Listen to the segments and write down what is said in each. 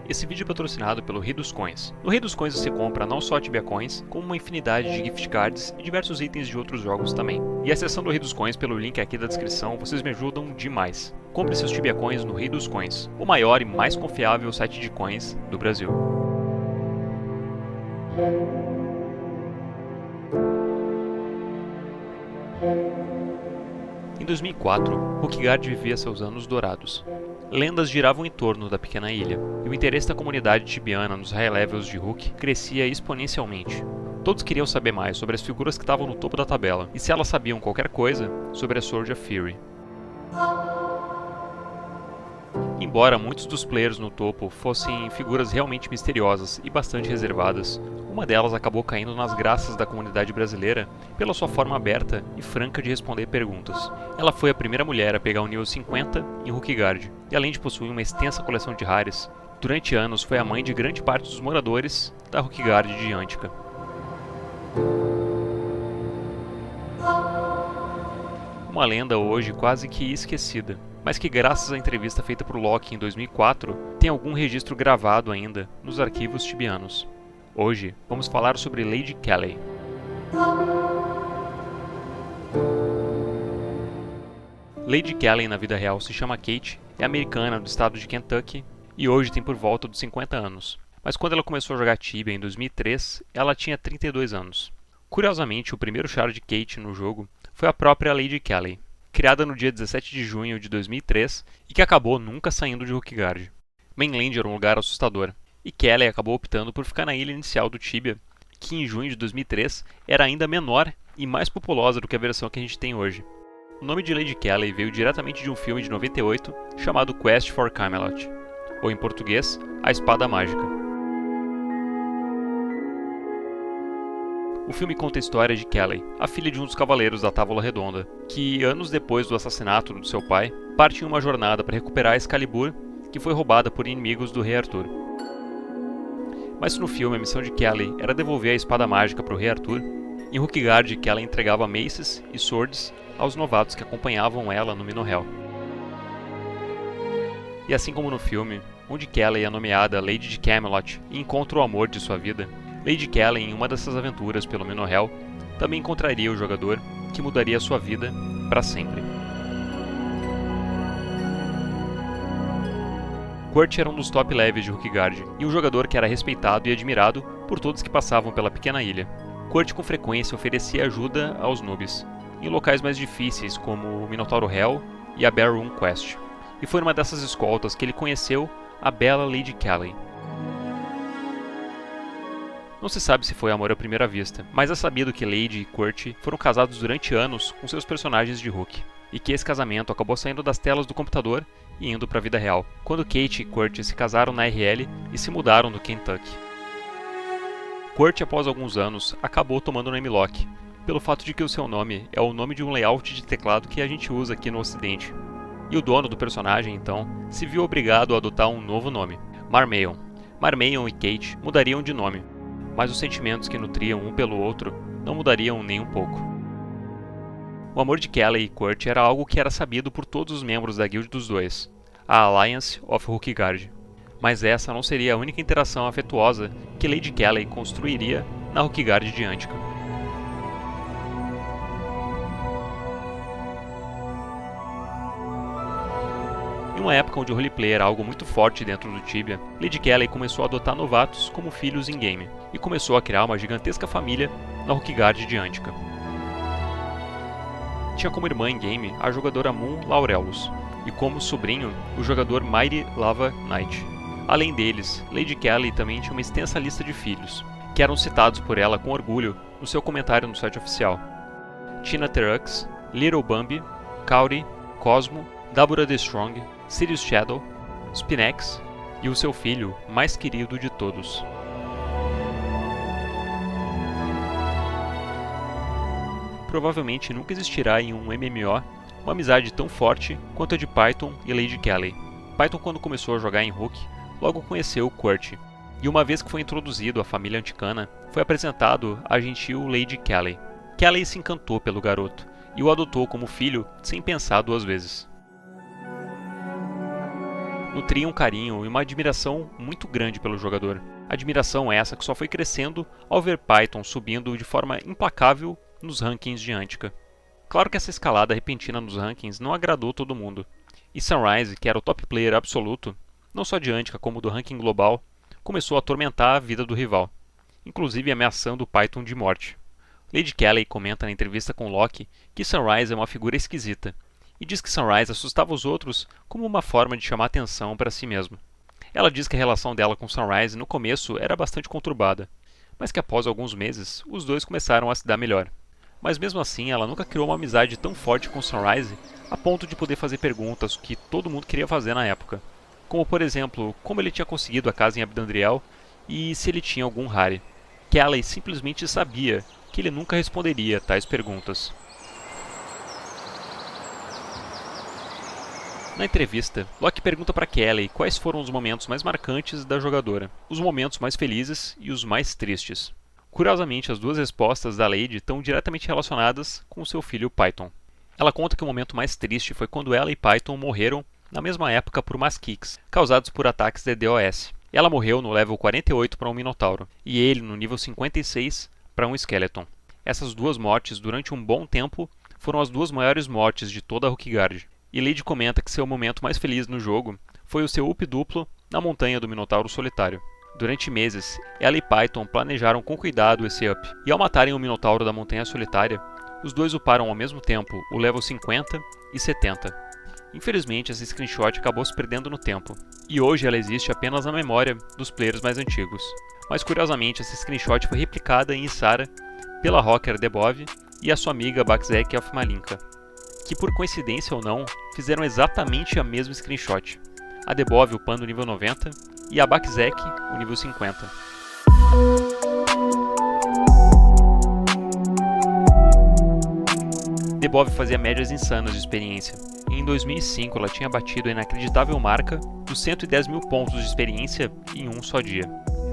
Esse vídeo é patrocinado pelo Rei dos Coins. No Rei dos Coins você compra não só Tibia Coins, como uma infinidade de gift cards e diversos itens de outros jogos também. E acessando o Rei dos Coins pelo link aqui da descrição, vocês me ajudam demais. Compre seus Tibia Coins no Rei dos Coins, o maior e mais confiável site de coins do Brasil. Em 2004, Hookguard vivia seus anos dourados. Lendas giravam em torno da pequena ilha, e o interesse da comunidade tibiana nos high levels de Hook crescia exponencialmente. Todos queriam saber mais sobre as figuras que estavam no topo da tabela, e se elas sabiam qualquer coisa sobre a Sword of Fury. Embora muitos dos players no topo fossem figuras realmente misteriosas e bastante reservadas, uma delas acabou caindo nas graças da comunidade brasileira pela sua forma aberta e franca de responder perguntas. Ela foi a primeira mulher a pegar o nível 50 em Hookguard, e além de possuir uma extensa coleção de rares, durante anos foi a mãe de grande parte dos moradores da Hookguard de Antica. Uma lenda hoje quase que esquecida, mas que graças à entrevista feita por Loki em 2004, tem algum registro gravado ainda nos arquivos tibianos. Hoje, vamos falar sobre Lady Kelly. Lady Kelly na vida real se chama Kate, é americana do estado de Kentucky e hoje tem por volta dos 50 anos. Mas quando ela começou a jogar Tibia em 2003, ela tinha 32 anos. Curiosamente, o primeiro char de Kate no jogo foi a própria Lady Kelly, criada no dia 17 de junho de 2003 e que acabou nunca saindo de Hookguard. Mainland era um lugar assustador, e Kelly acabou optando por ficar na ilha inicial do Tibia, que em junho de 2003 era ainda menor e mais populosa do que a versão que a gente tem hoje. O nome de Lady Kelly veio diretamente de um filme de 98 chamado Quest for Camelot, ou em português, A Espada Mágica. O filme conta a história de Kelly, a filha de um dos cavaleiros da Távola Redonda, que, anos depois do assassinato do seu pai, parte em uma jornada para recuperar a Excalibur, que foi roubada por inimigos do Rei Arthur. Mas no filme a missão de Kelly era devolver a espada mágica para o Rei Arthur, em Hookguard Kelly entregava maces e swords aos novatos que acompanhavam ela no Minohel. E assim como no filme, onde Kelly é nomeada Lady de Camelot e encontra o amor de sua vida, Lady Kelly, em uma dessas aventuras pelo Minohel, também encontraria o jogador que mudaria sua vida para sempre. Kurt era um dos top levels de Hookguard e um jogador que era respeitado e admirado por todos que passavam pela pequena ilha. Kurt com frequência oferecia ajuda aos noobs, em locais mais difíceis como o Minotauro Hell e a Bear Room Quest, e foi numa dessas escoltas que ele conheceu a bela Lady Kelly. Não se sabe se foi amor à primeira vista, mas é sabido que Lady e Kurt foram casados durante anos com seus personagens de Hook, e que esse casamento acabou saindo das telas do computador e indo para a vida real, quando Kate e Kurt se casaram na RL e se mudaram do Kentucky. Kurt, após alguns anos, acabou tomando o nome Loki, pelo fato de que o seu nome é o nome de um layout de teclado que a gente usa aqui no ocidente. E o dono do personagem, então, se viu obrigado a adotar um novo nome, Marmayon. Marmayon e Kate mudariam de nome, mas os sentimentos que nutriam um pelo outro não mudariam nem um pouco. O amor de Kelly e Kurt era algo que era sabido por todos os membros da guild dos dois, a Alliance of Hookguard. Mas essa não seria a única interação afetuosa que Lady Kelly construiria na Hookguard de Antica. Em uma época onde o roleplay era algo muito forte dentro do Tibia, Lady Kelly começou a adotar novatos como filhos in-game, e começou a criar uma gigantesca família na Hookguard de Antica. Tinha como irmã in-game a jogadora Moon Laurelus, e como sobrinho o jogador Mighty Lava Knight. Além deles, Lady Kelly também tinha uma extensa lista de filhos, que eram citados por ela com orgulho no seu comentário no site oficial. Tina Terux, Little Bambi, Kauri, Cosmo, Dabura the Strong, Sirius Shadow, Spinex e o seu filho mais querido de todos. Provavelmente nunca existirá em um MMO uma amizade tão forte quanto a de Python e Lady Kelly. Python, quando começou a jogar em Hook, logo conheceu Kurt, e uma vez que foi introduzido à família anticana, foi apresentado a gentil Lady Kelly. Kelly se encantou pelo garoto e o adotou como filho sem pensar duas vezes. nutria um carinho e uma admiração muito grande pelo jogador. Admiração essa que só foi crescendo ao ver Python subindo de forma implacável nos rankings de Antica. Claro que essa escalada repentina nos rankings não agradou todo mundo, e Sunrise, que era o top player absoluto, não só de Antica como do ranking global, começou a atormentar a vida do rival, inclusive ameaçando o Python de morte. Lady Kelly comenta na entrevista com Locke que Sunrise é uma figura esquisita, e diz que Sunrise assustava os outros como uma forma de chamar atenção para si mesmo. Ela diz que a relação dela com Sunrise no começo era bastante conturbada, mas que após alguns meses os dois começaram a se dar melhor. Mas mesmo assim ela nunca criou uma amizade tão forte com Sunrise a ponto de poder fazer perguntas que todo mundo queria fazer na época, como por exemplo, como ele tinha conseguido a casa em Abdandriel e se ele tinha algum Hari. Kelly simplesmente sabia que ele nunca responderia tais perguntas. Na entrevista, Locke pergunta para Kelly quais foram os momentos mais marcantes da jogadora, os momentos mais felizes e os mais tristes. Curiosamente, as duas respostas da Lady estão diretamente relacionadas com seu filho Python. Ela conta que o momento mais triste foi quando ela e Python morreram na mesma época por mass kicks, causados por ataques de DOS. Ela morreu no level 48 para um Minotauro, e ele no nível 56 para um Skeleton. Essas duas mortes, durante um bom tempo, foram as duas maiores mortes de toda a Rookguard. E Lady comenta que seu momento mais feliz no jogo foi o seu up duplo na montanha do Minotauro Solitário. Durante meses, ela e Python planejaram com cuidado esse up, e ao matarem o Minotauro da Montanha Solitária, os dois uparam ao mesmo tempo o level 50 e 70. Infelizmente, essa screenshot acabou se perdendo no tempo, e hoje ela existe apenas na memória dos players mais antigos. Mas curiosamente, essa screenshot foi replicada em Issara pela rocker Debov e a sua amiga Bakzek of Malinka, que por coincidência ou não, fizeram exatamente a mesma screenshot. A Debov upando o nível 90 e a Bakzek o nível 50. Debov fazia médias insanas de experiência. Em 2005 ela tinha batido a inacreditável marca dos 110 mil pontos de experiência em um só dia.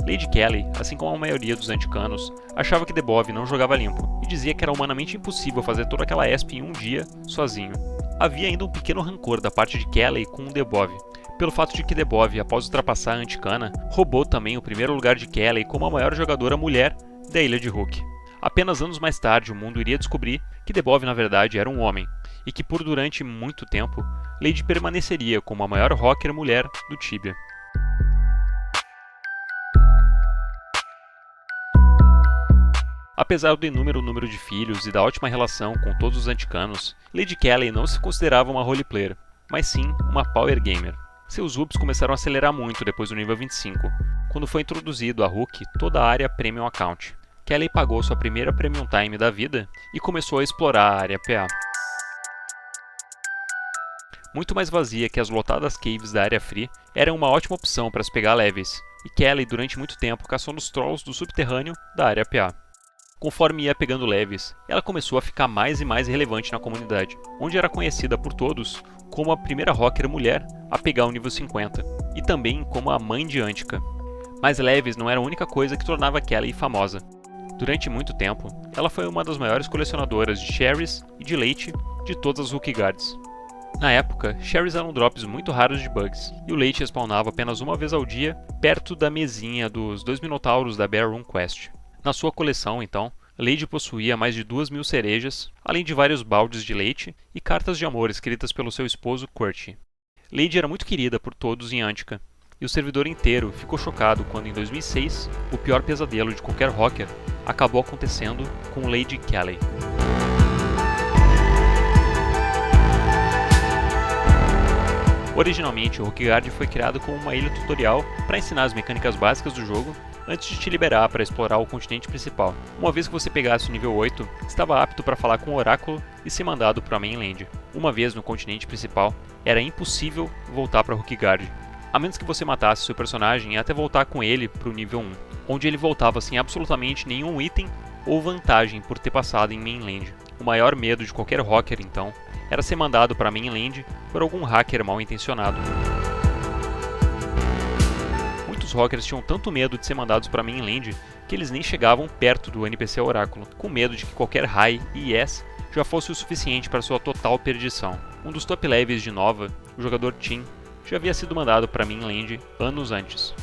Lady Kelly, assim como a maioria dos anticanos, achava que Debov não jogava limpo, e dizia que era humanamente impossível fazer toda aquela ESP em um dia, sozinho. Havia ainda um pequeno rancor da parte de Kelly com Debov, pelo fato de que Debov, após ultrapassar a anticana, roubou também o primeiro lugar de Kelly como a maior jogadora mulher da ilha de Rook. Apenas anos mais tarde o mundo iria descobrir que Debov na verdade era um homem, e que por durante muito tempo, Lady permaneceria como a maior rocker mulher do Tibia. Apesar do inúmero número de filhos e da ótima relação com todos os anticanos, Lady Kelly não se considerava uma roleplayer, mas sim uma power gamer. Seus ups começaram a acelerar muito depois do nível 25, quando foi introduzido a Rook toda a área Premium Account. Kelly pagou sua primeira Premium Time da vida e começou a explorar a área PA. Muito mais vazia que as lotadas caves da área Free, era uma ótima opção para se pegar levels, e Kelly durante muito tempo caçou nos trolls do subterrâneo da área PA. Conforme ia pegando leves, ela começou a ficar mais e mais relevante na comunidade, onde era conhecida por todos como a primeira rocker mulher a pegar o nível 50, e também como a mãe de Antica. Mas leves não era a única coisa que tornava Kelly famosa. Durante muito tempo, ela foi uma das maiores colecionadoras de cherries e de leite de todas as Rookguards. Na época, cherries eram drops muito raros de bugs, e o leite spawnava apenas uma vez ao dia, perto da mesinha dos 2 Minotauros da Bear Room Quest. Na sua coleção, então, Lady possuía mais de 2.000 cerejas, além de vários baldes de leite e cartas de amor escritas pelo seu esposo Qwerty. Lady era muito querida por todos em Antica, e o servidor inteiro ficou chocado quando em 2006, o pior pesadelo de qualquer rocker acabou acontecendo com Lady Kelly. Originalmente, o Rookguard foi criado como uma ilha tutorial para ensinar as mecânicas básicas do jogo antes de te liberar para explorar o continente principal. Uma vez que você pegasse o nível 8, estava apto para falar com o Oráculo e ser mandado para a mainland. Uma vez no continente principal, era impossível voltar para Rookguard, a menos que você matasse seu personagem e até voltar com ele para o nível 1, onde ele voltava sem absolutamente nenhum item ou vantagem por ter passado em mainland. O maior medo de qualquer rocker, então, era ser mandado para a mainland por algum hacker mal intencionado. Muitos rockers tinham tanto medo de ser mandados para a mainland que eles nem chegavam perto do NPC Oráculo, com medo de que qualquer high e yes já fosse o suficiente para sua total perdição. Um dos top levels de Nova, o jogador Tim, já havia sido mandado para Mainland anos antes.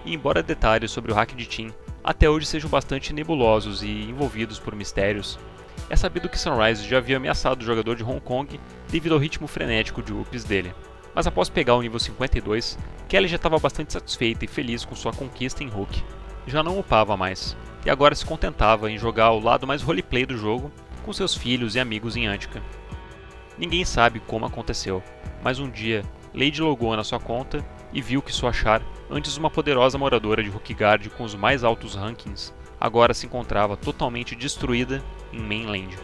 E embora detalhes sobre o hack de Tim até hoje sejam bastante nebulosos e envolvidos por mistérios, é sabido que Sunrise já havia ameaçado o jogador de Hong Kong devido ao ritmo frenético de UPs dele. Mas após pegar o nível 52, Kelly já estava bastante satisfeita e feliz com sua conquista em Hook. Já não upava mais, e agora se contentava em jogar o lado mais roleplay do jogo com seus filhos e amigos em Antica. Ninguém sabe como aconteceu, mas um dia Lady logou na sua conta e viu que sua char, antes uma poderosa moradora de Rookguard com os mais altos rankings, agora se encontrava totalmente destruída em Mainland.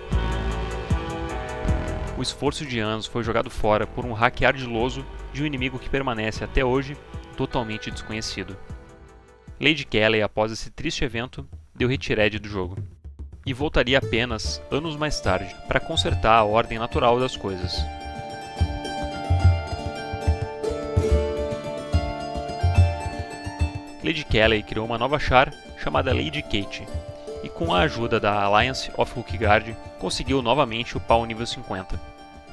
O esforço de anos foi jogado fora por um hack ardiloso de um inimigo que permanece até hoje totalmente desconhecido. Lady Kelly, após esse triste evento, deu retirade do jogo, e voltaria apenas anos mais tarde para consertar a ordem natural das coisas. Lady Kelly criou uma nova char chamada Lady Kate, e com a ajuda da Alliance of Rookguard, conseguiu novamente upar o nível 50.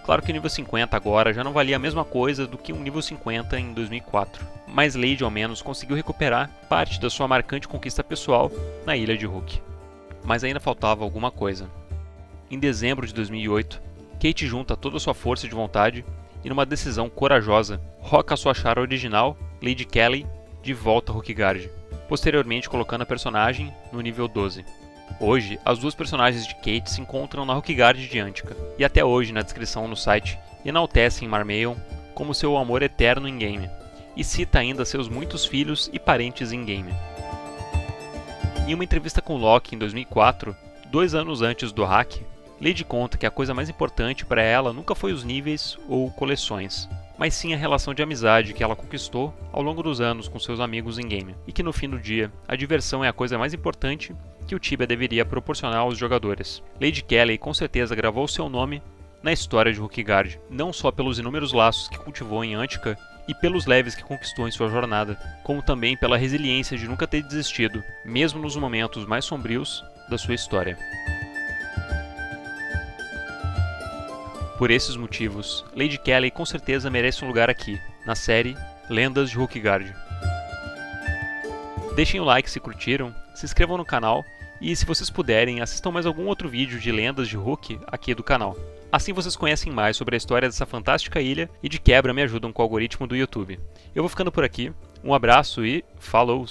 Claro que o nível 50 agora já não valia a mesma coisa do que um nível 50 em 2004, mas Lady ao menos conseguiu recuperar parte da sua marcante conquista pessoal na ilha de Hook. Mas ainda faltava alguma coisa. Em dezembro de 2008, Kate junta toda a sua força de vontade e numa decisão corajosa, roca a sua char original, Lady Kelly, de volta a Rookguard, posteriormente colocando a personagem no nível 12. Hoje, as duas personagens de Kate se encontram na Rookguard de Antica, e até hoje na descrição no site enaltecem Marmayon como seu amor eterno em game, e cita ainda seus muitos filhos e parentes em game. Em uma entrevista com Locke em 2004, 2 anos antes do hack, Lady conta que a coisa mais importante para ela nunca foi os níveis ou coleções, mas sim a relação de amizade que ela conquistou ao longo dos anos com seus amigos em game, e que no fim do dia, a diversão é a coisa mais importante que o Tibia deveria proporcionar aos jogadores. Lady Kelly com certeza gravou seu nome na história de Rookguard, não só pelos inúmeros laços que cultivou em Antica e pelos leves que conquistou em sua jornada, como também pela resiliência de nunca ter desistido, mesmo nos momentos mais sombrios da sua história. Por esses motivos, Lady Kelly com certeza merece um lugar aqui, na série Lendas de Rookguard. Deixem o like se curtiram, se inscrevam no canal e, se vocês puderem, assistam mais algum outro vídeo de Lendas de Rook aqui do canal. Assim vocês conhecem mais sobre a história dessa fantástica ilha e de quebra me ajudam com o algoritmo do YouTube. Eu vou ficando por aqui, um abraço e falou!